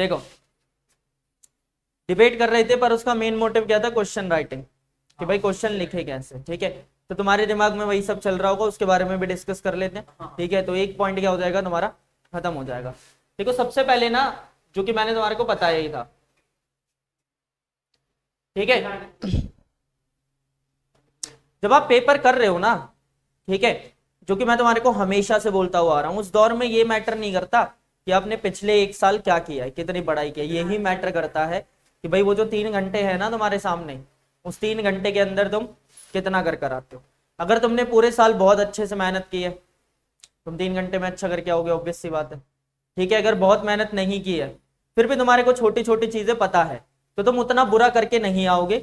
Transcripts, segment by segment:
देखो डिबेट कर रहे थे, पर उसका मेन मोटिव क्या था, क्वेश्चन राइटिंग, कि भाई क्वेश्चन लिखे कैसे। ठीक है, तो तुम्हारे दिमाग में वही सब चल रहा होगा, उसके बारे में भी डिस्कस कर लेते हैं। ठीक है, तो एक पॉइंट क्या हो जाएगा तुम्हारा, खत्म हो जाएगा। देखो सबसे पहले ना, जो कि मैंने तुम्हारे को बताया ही था, ठीक है, जब आप पेपर कर रहे हो ना, ठीक है, जो कि मैं तुम्हारे को हमेशा से बोलता हुआ आ रहा हूं, उस दौर में ये मैटर नहीं करता कि आपने पिछले एक साल क्या किया है, कितनी पढ़ाई की है, यही मैटर करता है कि भाई वो जो 3 घंटे है ना तुम्हारे सामने, उस 3 घंटे के अंदर तुम कितना कर आते हो। अगर तुमने पूरे साल बहुत अच्छे से मेहनत की है, तुम 3 घंटे में अच्छा करके आओगे, ऑब्वियस सी बात है। ठीक है, अगर बहुत मेहनत नहीं की है, फिर भी तुम्हारे को छोटी छोटी चीजें पता है, तो तुम उतना बुरा करके नहीं आओगे,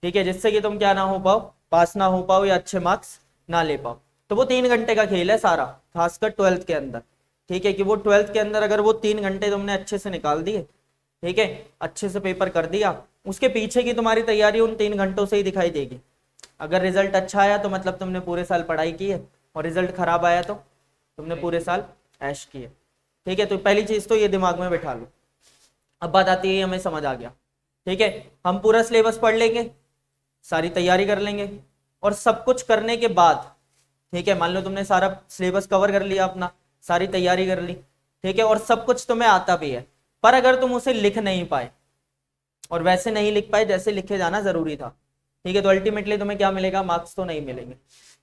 ठीक है, जिससे कि तुम क्या ना हो पाओ, पास ना हो पाओ या अच्छे मार्क्स ना ले पाओ। तो वो 3 घंटे का खेल है सारा, खासकर 12th के अंदर। ठीक है, कि वो 12th के अंदर अगर वो 3 घंटे तुमने अच्छे से निकाल दिए, ठीक है, अच्छे से पेपर कर दिया, उसके पीछे की तुम्हारी तैयारी उन 3 घंटों से ही दिखाई देगी। अगर रिजल्ट अच्छा आया तो मतलब तुमने पूरे साल पढ़ाई की है, और रिजल्ट खराब आया तो तुमने पूरे साल ऐश किए। ठीक है, तो पहली चीज तो ये दिमाग में बैठा लो। अब बात आती है, हमें समझ आ गया, ठीक है, हम पूरा सिलेबस पढ़ लेंगे, सारी तैयारी कर लेंगे, और सब कुछ करने के बाद, ठीक है, मान लो तुमने सारा सिलेबस कवर कर लिया अपना, सारी तैयारी कर ली, ठीक है, और सब कुछ तुम्हें आता भी है, पर अगर तुम उसे लिख नहीं पाए, और वैसे नहीं लिख पाए जैसे लिखे जाना जरूरी था, ठीक है, तो अल्टीमेटली तुम्हें क्या मिलेगा, मार्क्स तो नहीं मिलेंगे,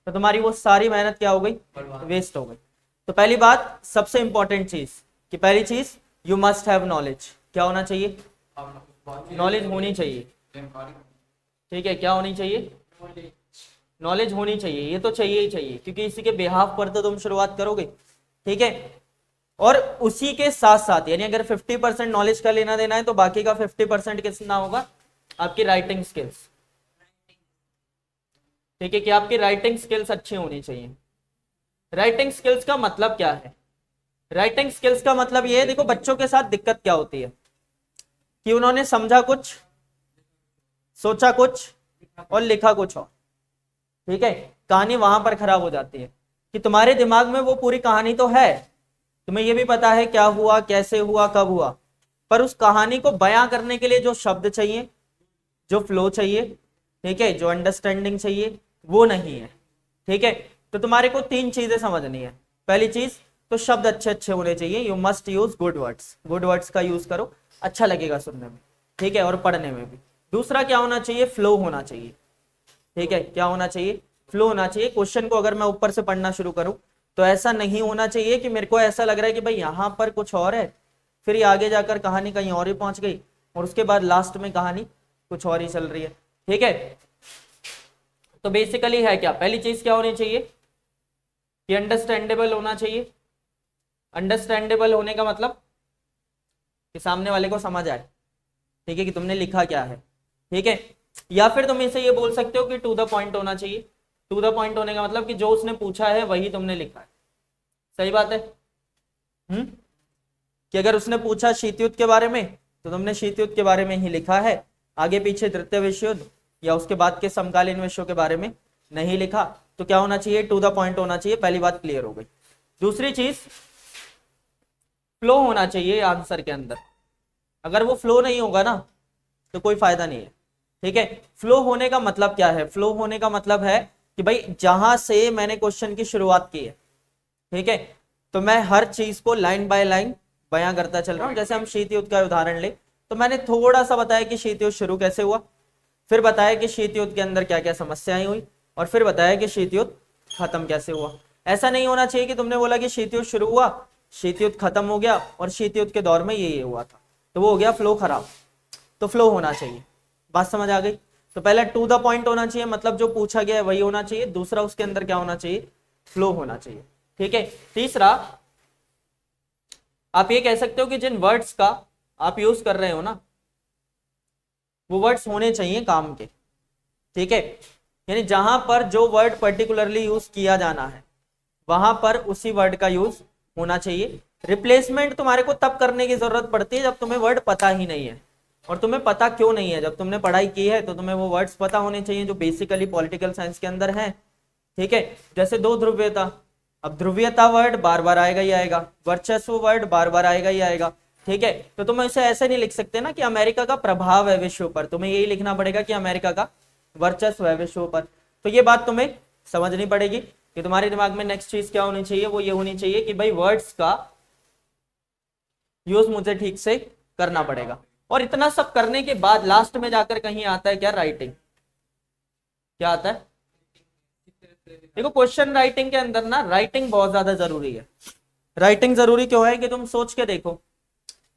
तो तुम्हारी वो सारी मेहनत क्या हो गई, वेस्ट हो गई। तो पहली बात, सबसे इंपॉर्टेंट चीज, कि पहली चीज यू मस्ट हैव नॉलेज। क्या होना चाहिए, नॉलेज होनी चाहिए। ठीक है, क्या होनी चाहिए, नॉलेज होनी चाहिए, ये तो चाहिए ही चाहिए, क्योंकि इसी के बिहाफ पर तो तुम शुरुआत करोगे। ठीक है, और उसी के साथ साथ, यानी अगर 50% नॉलेज का लेना देना है, तो बाकी का 50% कितना होगा, आपकी राइटिंग स्किल्स। ठीक है, कि आपकी राइटिंग स्किल्स अच्छी होनी चाहिए। राइटिंग स्किल्स का मतलब क्या है, राइटिंग स्किल्स का मतलब ये है, देखो बच्चों के साथ दिक्कत क्या होती है, कि उन्होंने समझा कुछ, सोचा कुछ, और लिखा कुछ और। ठीक है, कहानी वहां पर खराब हो जाती है, कि तुम्हारे दिमाग में वो पूरी कहानी तो है, तुम्हें ये भी पता है क्या हुआ, कैसे हुआ, कब हुआ, पर उस कहानी को बयां करने के लिए जो शब्द चाहिए, जो फ्लो चाहिए, ठीक है, जो अंडरस्टैंडिंग चाहिए, वो नहीं है। ठीक है, तो तुम्हारे को 3 चीजें समझनी है। पहली चीज तो शब्द अच्छे अच्छे होने चाहिए, you must use good words, good words का यूज करो, अच्छा लगेगा सुनने में, ठीक है, और पढ़ने में भी। दूसरा क्या होना चाहिए, फ्लो होना चाहिए। ठीक है, क्या होना चाहिए, फ्लो होना चाहिए। क्वेश्चन को अगर मैं ऊपर से पढ़ना शुरू करूं, तो ऐसा नहीं होना चाहिए कि मेरे को ऐसा लग रहा है कि भाई यहां पर कुछ और है, फिर ये आगे जाकर कहानी कहीं और ही पहुंच गई, और उसके बाद लास्ट में कहानी कुछ और ही चल रही है। ठीक है, तो बेसिकली है क्या, पहली चीज क्या होनी चाहिए, कि अंडरस्टैंडेबल होना चाहिए। अंडरस्टैंडेबल होने का मतलब कि सामने वाले को समझ आए, ठीक है, कि तुमने लिखा क्या है। ठीक है, या फिर तुम इसे ये बोल सकते हो कि टू द पॉइंट होना चाहिए। टू द पॉइंट होने का मतलब कि जो उसने पूछा है वही तुमने लिखा है। सही बात है। कि अगर उसने पूछा शीतयुद्ध के बारे में, तो तुमने शीतयुद्ध के बारे में ही लिखा है, आगे पीछे तृतीय विश्व युद्ध या उसके बाद के समकालीन विषयों के बारे में नहीं लिखा। तो क्या होना चाहिए, टू द पॉइंट होना चाहिए। पहली बात क्लियर हो गई। दूसरी चीज, फ्लो होना चाहिए आंसर के अंदर। अगर वो फ्लो नहीं होगा ना, तो कोई फायदा नहीं है। ठीक है, फ्लो होने का मतलब क्या है, फ्लो होने का मतलब है कि भाई जहां से मैंने क्वेश्चन की शुरुआत की है, ठीक है, तो मैं हर चीज को लाइन बाय लाइन बयां करता चल रहा हूं। जैसे हम शीत युद्ध का उदाहरण ले, तो मैंने थोड़ा सा बताया कि शीत युद्ध शुरू कैसे हुआ, फिर बताया कि शीत युद्ध के अंदर क्या क्या समस्याएं हुई, और फिर बताया कि शीत युद्ध खत्म कैसे हुआ। ऐसा नहीं होना चाहिए कि तुमने बोला कि शीत युद्ध शुरू हुआ, शीत युद्ध खत्म हो गया, और शीत युद्ध के दौर में ये हुआ था, तो वो हो गया फ्लो खराब। तो फ्लो होना चाहिए। बात समझ आ गई। तो पहला टू द पॉइंट होना चाहिए, मतलब जो पूछा गया है वही होना चाहिए। दूसरा उसके अंदर क्या होना चाहिए, फ्लो होना चाहिए। ठीक है, तीसरा आप ये कह सकते हो कि जिन वर्ड्स का आप यूज कर रहे हो ना, वो वर्ड्स होने चाहिए काम के। ठीक है, यानी जहां पर जो वर्ड पर्टिकुलरली यूज किया जाना है, वहां पर उसी वर्ड का यूज होना चाहिए। रिप्लेसमेंट तुम्हारे को तब करने की जरूरत पड़ती है जब तुम्हें वर्ड पता ही नहीं है। और तुम्हें पता क्यों नहीं है, जब तुमने पढ़ाई की है तो तुम्हें वो वर्ड्स पता होने चाहिए जो बेसिकली पॉलिटिकल साइंस के अंदर है। ठीक है, जैसे दो ध्रुवीयता, अब ध्रुवीयता वर्ड बार बार आएगा ही आएगा, वर्चस्व वर्ड बार बार आएगा ही आएगा, ठीक है, तो तुम इसे ऐसे नहीं लिख सकते ना कि अमेरिका का प्रभाव है विश्व पर, तुम्हें यही लिखना पड़ेगा कि अमेरिका का वर्चस्व है विश्व पर। तो ये बात तुम्हें समझनी पड़ेगी कि तुम्हारे दिमाग में नेक्स्ट चीज क्या होनी चाहिए, वो ये होनी चाहिए कि भाई वर्ड्स का यूज मुझे ठीक से करना पड़ेगा। और इतना सब करने के बाद लास्ट में जाकर कहीं आता है क्या, राइटिंग। क्या आता है, देखो क्वेश्चन राइटिंग के अंदर ना राइटिंग बहुत ज्यादा जरूरी है। राइटिंग जरूरी क्यों है कि तुम सोच के देखो,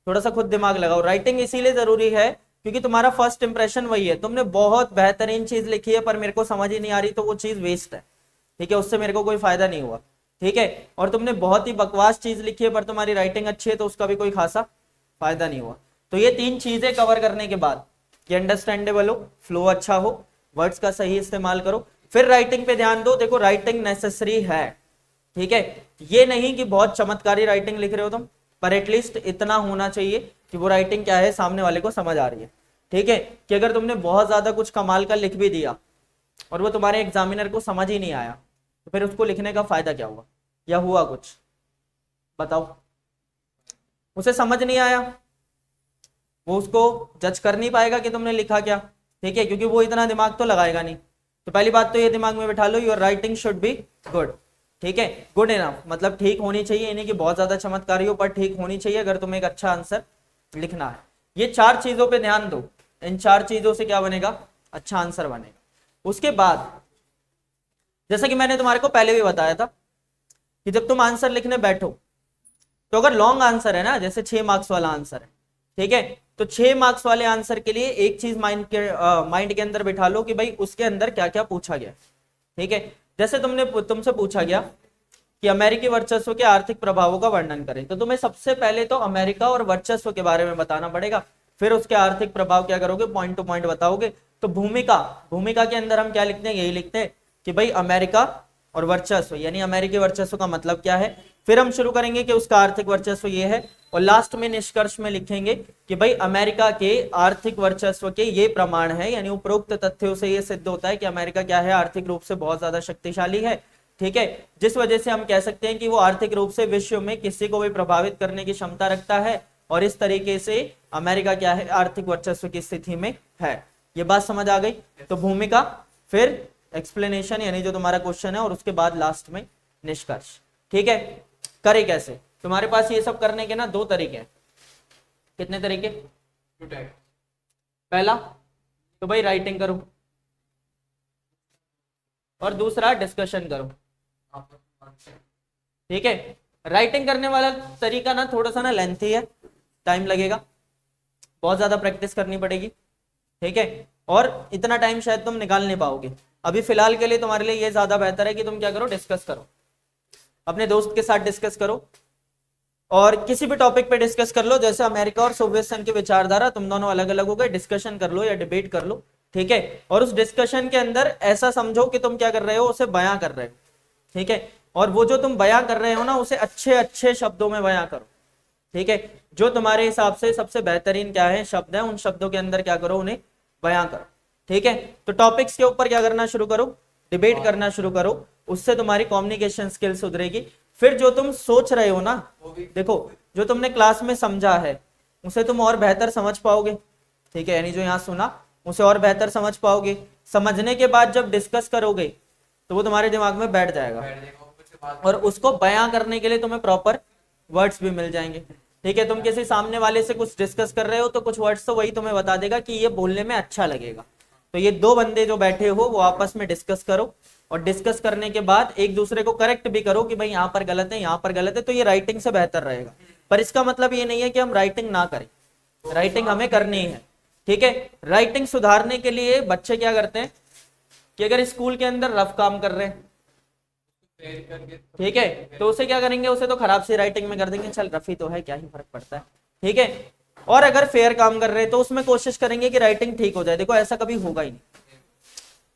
थोड़ा सा खुद दिमाग लगाओ। राइटिंग इसीलिए जरूरी है क्योंकि तुम्हारा फर्स्ट इंप्रेशन वही है, तुमने बहुत बेहतरीन चीज लिखी है पर मेरे को समझ ही नहीं आ रही, तो वो चीज वेस्ट है, ठीक है, उससे मेरे को कोई फायदा नहीं हुआ, ठीक है। और तुमने बहुत ही बकवास चीज लिखी है पर तुम्हारी राइटिंग अच्छी है, तो उसका भी कोई खासा फायदा नहीं हुआ। तो ये तीन चीजें कवर करने के बाद कि अंडरस्टैंडेबल हो, फ्लो अच्छा हो, वर्ड्स का सही इस्तेमाल करो, फिर राइटिंग पे ध्यान दो। देखो राइटिंग नेसेसरी है, ठीक है, ये नहीं कि बहुत चमत्कारी राइटिंग लिख रहे हो तुम, पर एटलीस्ट इतना होना चाहिए कि वो राइटिंग क्या है सामने वाले को समझ आ रही है, ठीक है। कि अगर तुमने बहुत ज्यादा कुछ कमाल का लिख भी दिया और वो तुम्हारे एग्जामिनर को समझ ही नहीं आया, तो फिर उसको लिखने का फायदा क्या हुआ, या हुआ कुछ, बताओ। उसे समझ नहीं आया, वो उसको जज कर नहीं पाएगा कि तुमने लिखा क्या, ठीक है, क्योंकि वो इतना दिमाग तो लगाएगा नहीं। तो पहली बात तो ये दिमाग में बिठा लो, your writing should be good, ठीक है, गुड इनफ, मतलब ठीक होनी चाहिए, यानी कि बहुत ज्यादा चमत्कारी हो पर ठीक होनी चाहिए अगर तुम्हें एक अच्छा आंसर लिखना है। ये चार चीजों पे ध्यान दो, इन चार चीजों से क्या बनेगा, अच्छा आंसर बनेगा। उसके बाद जैसा कि मैंने तुम्हारे को पहले भी बताया था कि जब तुम आंसर लिखने बैठो तो अगर लॉन्ग आंसर है ना, जैसे 6 मार्क्स वाला आंसर है, ठीक है, तो 6 मार्क्स वाले आंसर के लिए एक चीज माइंड के अंदर बिठा लो कि भाई उसके अंदर क्या क्या पूछा गया, ठीक है। जैसे तुमसे पूछा गया कि अमेरिकी वर्चस्व के आर्थिक प्रभावों का वर्णन करें, तो तुम्हें सबसे पहले तो अमेरिका और वर्चस्व के बारे में बताना पड़ेगा, फिर उसके आर्थिक प्रभाव क्या करोगे, पॉइंट टू पॉइंट बताओगे। तो भूमिका के अंदर हम क्या लिखते हैं, यही लिखते हैं कि भाई अमेरिका और वर्चस्व, यानी अमेरिकी वर्चस्व का मतलब क्या है। फिर हम शुरू करेंगे कि उसका आर्थिक वर्चस्व ये है, और लास्ट में निष्कर्ष में लिखेंगे कि भाई अमेरिका के आर्थिक वर्चस्व के ये प्रमाण है, यानी उपरोक्त तथ्यों से ये सिद्ध होता है कि अमेरिका क्या है, आर्थिक रूप से बहुत ज्यादा शक्तिशाली है, ठीक है, जिस वजह से हम कह सकते हैं कि वो आर्थिक रूप से विश्व में किसी को भी प्रभावित करने की क्षमता रखता है, और इस तरीके से अमेरिका क्या है, आर्थिक वर्चस्व की स्थिति में है। ये बात समझ आ गई। तो भूमिका, फिर एक्सप्लेनेशन यानी जो तुम्हारा क्वेश्चन है, और उसके बाद लास्ट में निष्कर्ष, ठीक है। करे कैसे, तुम्हारे पास ये सब करने के ना 2 तरीके हैं। कितने तरीके, पहला तो भाई राइटिंग करो, और दूसरा डिस्कशन करो, ठीक है। राइटिंग करने वाला तरीका ना थोड़ा सा ना लेंथी है, टाइम लगेगा, बहुत ज्यादा प्रैक्टिस करनी पड़ेगी, ठीक है, और इतना टाइम शायद तुम निकाल नहीं पाओगे। अभी फिलहाल के लिए तुम्हारे लिए ये ज्यादा बेहतर है कि तुम क्या करो, डिस्कस करो, अपने दोस्त के साथ डिस्कस करो, और किसी भी टॉपिक पे डिस्कस कर लो। जैसे अमेरिका और सोवियत संघ की विचारधारा, तुम दोनों अलग अलग हो गए, डिस्कशन कर लो या डिबेट कर लो, ठीक है। और उस डिस्कशन के अंदर ऐसा समझो कि तुम क्या कर रहे हो, उसे बयां कर रहे हो, ठीक है। और वो जो तुम बयां कर रहे हो ना, उसे अच्छे अच्छे शब्दों में बयां करो, ठीक है। जो तुम्हारे हिसाब से सबसे बेहतरीन क्या है शब्द है, उन शब्दों के अंदर क्या करो, उन्हें बयां करो, ठीक है। तो टॉपिक्स के ऊपर क्या करना शुरू करो, डिबेट करना शुरू करो, उससे तुम्हारी कम्युनिकेशन स्किल सुधरेगी। फिर जो तुम सोच रहे हो ना, देखो जो तुमने क्लास में समझा है उसे तुम और बेहतर समझ पाओगे, ठीक है, यानी जो यहाँ सुना उसे और बेहतर समझ पाओगे। समझने के बाद जब डिस्कस करोगे तो वो तुम्हारे दिमाग में बैठ जाएगा, और उसको बयां करने के लिए तुम्हें प्रॉपर वर्ड्स भी मिल जाएंगे, ठीक है। तुम किसी सामने वाले से कुछ डिस्कस कर रहे हो तो कुछ वर्ड्स तो वही तुम्हें बता देगा कि ये बोलने में अच्छा लगेगा। तो ये 2 बंदे जो बैठे हो वो आपस में डिस्कस करो, और डिस्कस करने के बाद एक दूसरे को करेक्ट भी करो कि भाई यहाँ पर गलत है, यहाँ पर गलत है, तो ये राइटिंग से बेहतर रहेगा। पर इसका मतलब ये नहीं है कि हम राइटिंग ना करें, राइटिंग हमें करनी है, ठीक है। राइटिंग सुधारने के लिए बच्चे क्या करते हैं कि अगर स्कूल के अंदर रफ काम कर रहे हैं, ठीक है, तो उसे क्या करेंगे, उसे तो खराब सी राइटिंग में कर देंगे, चल रफी तो है, क्या ही फर्क पड़ता है, ठीक है। और अगर फेयर काम कर रहे हैं तो उसमें कोशिश करेंगे कि राइटिंग ठीक हो जाए। देखो ऐसा कभी होगा ही नहीं,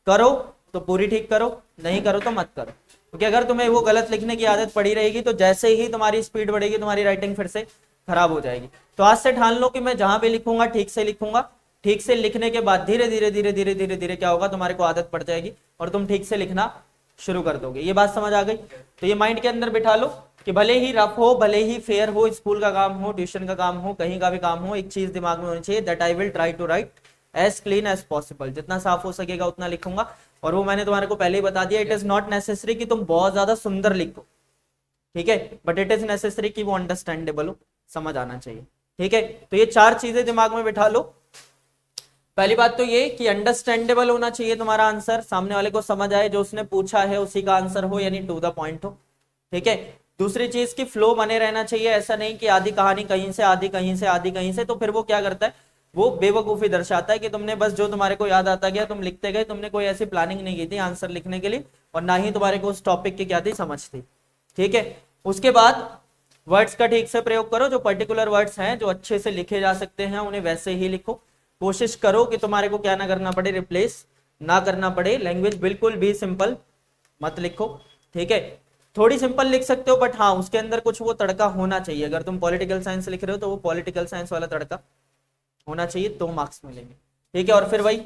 करो तो पूरी ठीक करो, नहीं करो तो मत करो, क्योंकि अगर तुम्हें वो गलत लिखने की आदत पड़ी रहेगी तो जैसे ही तुम्हारी स्पीड बढ़ेगी तुम्हारी राइटिंग फिर से खराब हो जाएगी। तो आज से ठान लो कि मैं जहां भी लिखूंगा ठीक से लिखूंगा, ठीक से लिखने के बाद धीरे धीरे धीरे धीरे धीरे धीरे क्या होगा, तुम्हारे को आदत पड़ जाएगी और तुम ठीक से लिखना शुरू कर दोगे। ये बात समझ आ गई। तो ये माइंड के अंदर बिठा लो कि भले ही रफ हो, भले ही फेयर हो, स्कूल का काम हो, ट्यूशन का काम हो, कहीं का भी काम हो, एक चीज दिमाग में होनी चाहिए, that I will try to write as clean as possible. जितना साफ हो सकेगा उतना लिखूंगा। और वो मैंने तुम्हारे को पहले ही बता दिया, इट इज नॉट नेसेसरी कि तुम बहुत ज्यादा सुंदर लिखो, ठीक है, बट इट इज नेसेसरी कि वो अंडरस्टैंडेबल हो, समझ आना चाहिए, ठीक है। तो ये चार चीजें दिमाग में बिठा लो। पहली बात तो ये कि अंडरस्टैंडेबल होना चाहिए तुम्हारा आंसर, सामने वाले को समझ आए, जो उसने पूछा है उसी का आंसर हो, यानी टू द पॉइंट हो, ठीक है। दूसरी चीज की फ्लो बने रहना चाहिए, ऐसा नहीं कि आधी कहानी कहीं से, आधी कहीं से, आधी कहीं से, तो फिर वो क्या करता है, वो बेवकूफी दर्शाता है कि तुमने बस जो तुम्हारे को याद आता गया तुम लिखते गए, तुमने कोई ऐसी प्लानिंग नहीं की थी आंसर लिखने के लिए, और ना ही तुम्हारे को उस टॉपिक की क्या थी समझ थी, ठीक है। उसके बाद वर्ड्स का ठीक से प्रयोग करो, जो पर्टिकुलर वर्ड्स हैं जो अच्छे से लिखे जा सकते हैं उन्हें वैसे ही लिखो। कोशिश करो कि तुम्हारे को क्या ना करना पड़े, रिप्लेस ना करना पड़े। लैंग्वेज बिल्कुल भी सिंपल मत लिखो, ठीक है। थोड़ी सिंपल लिख सकते हो, बट हाँ उसके अंदर कुछ वो तड़का होना चाहिए। अगर तुम पॉलिटिकल साइंस लिख रहे हो तो वो पॉलिटिकल साइंस वाला तड़का होना चाहिए, तो मार्क्स मिलेंगे, ठीक है। और फिर वही,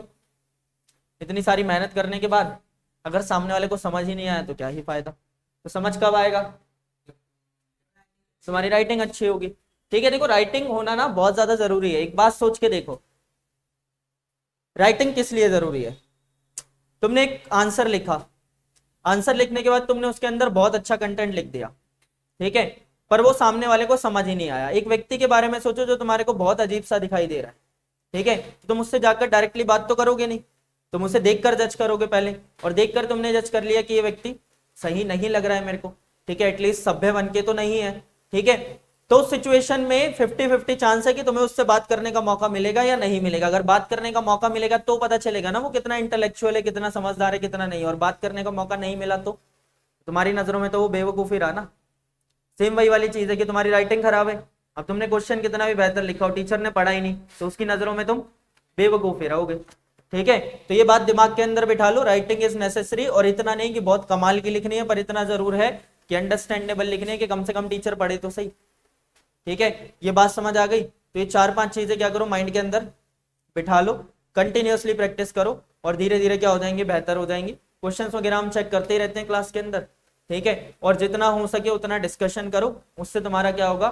इतनी सारी मेहनत करने के बाद अगर सामने वाले को समझ ही नहीं आया तो क्या ही फायदा। तो समझ कब आएगा, तुम्हारी राइटिंग अच्छी होगी, ठीक है। देखो राइटिंग होना ना बहुत ज्यादा जरूरी है। एक बात सोच के देखो, राइटिंग किस लिए जरूरी है। तुमने एक आंसर लिखा, आंसर लिखने के बाद तुमने उसके अंदर बहुत अच्छा कंटेंट लिख दिया, ठीक है, पर वो सामने वाले को समझ ही नहीं आया। एक व्यक्ति के बारे में सोचो जो तुम्हारे को बहुत अजीब सा दिखाई दे रहा है, ठीक है, तो तुम उससे जाकर डायरेक्टली बात तो करोगे नहीं, तुम उसे देखकर जज करोगे पहले, और देखकर तुमने जज कर लिया कि ये व्यक्ति सही नहीं लग रहा है मेरे को, ठीक है, एटलीस्ट सभ्य बन के तो नहीं है, ठीक है। तो सिचुएशन में 50-50 चांस है कि तुम्हें उससे बात करने का मौका मिलेगा या नहीं मिलेगा। अगर बात करने का मौका मिलेगा तो पता चलेगा ना वो कितना इंटेलेक्चुअल है, कितना समझदार है, कितना नहीं। और बात करने का मौका नहीं मिला तो तुम्हारी नजरों में तो वो बेवकूफी रहा ना। सेम वही वाली चीज है कि तुम्हारी राइटिंग खराब है, अब तुमने क्वेश्चन कितना भी बेहतर लिखा हो, टीचर ने पढ़ा ही नहीं, तो उसकी नजरों में तुम बेवकूफी रहोगे, ठीक है। तो ये बात दिमाग के अंदर बिठा लो, राइटिंग इज नेसेसरी। और इतना नहीं कि बहुत कमाल की लिखनी है, पर इतना जरूर है कि अंडरस्टैंडेबल लिखनी है, कि कम से कम टीचर पढ़े तो सही, ठीक है। ये बात समझ आ गई। तो ये 4-5 चीजें क्या करो, माइंड के अंदर बिठा लो, कंटिन्यूअसली प्रैक्टिस करो, और धीरे धीरे क्या हो जाएंगे, बेहतर हो जाएंगे। क्वेश्चंस वगैरह हम चेक करते ही रहते हैं क्लास के अंदर, ठीक है। और जितना हो सके उतना डिस्कशन करो, उससे तुम्हारा क्या होगा,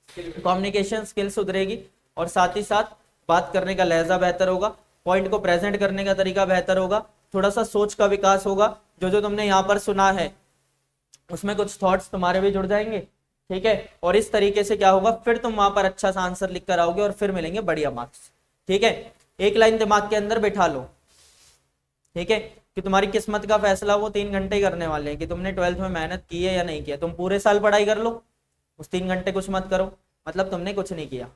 कम्युनिकेशन स्किल सुधरेगी, और साथ ही साथ बात करने का लहजा बेहतर होगा, पॉइंट को प्रेजेंट करने का तरीका बेहतर होगा, थोड़ा सा सोच का विकास होगा। जो जो तुमने यहाँ पर सुना है उसमें कुछ थॉट्स तुम्हारे भी जुड़ जाएंगे, ठीक है। और इस तरीके से क्या होगा, फिर तुम वहां पर अच्छा सा आंसर लिख कर आओगे और फिर मिलेंगे बढ़िया मार्क्स, ठीक है। एक लाइन दिमाग के अंदर बिठा लो, ठीक है, कि तुम्हारी किस्मत का फैसला वो 3 घंटे करने वाले हैं कि तुमने 12th में मेहनत की है या नहीं किया। तुम पूरे साल पढ़ाई कर लो, उस 3 घंटे कुछ मत करो, मतलब तुमने कुछ नहीं किया,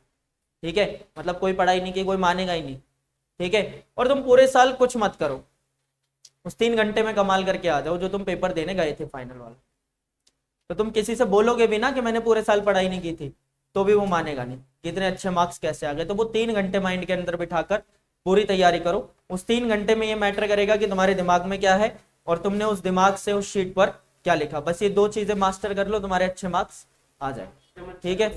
ठीक है, मतलब कोई पढ़ाई नहीं की, कोई मानेगा ही नहीं, ठीक है। और तुम पूरे साल कुछ मत करो, उस 3 घंटे में कमाल करके आ जाओ जो तुम पेपर देने गए थे फाइनल वाला। तो तुम किसी से बोलोगे भी ना कि मैंने पूरे साल पढ़ाई नहीं की थी, तो भी वो मानेगा नहीं कि इतने अच्छे मार्क्स कैसे आ गए। तो वो 3 घंटे माइंड के अंदर बिठाकर पूरी तैयारी करो। उस 3 घंटे में ये मैटर करेगा कि तुम्हारे दिमाग में क्या है और तुमने उस दिमाग से उस शीट पर क्या लिखा। बस ये 2 चीजें मास्टर कर लो, तुम्हारे अच्छे मार्क्स आ जाए, ठीक है।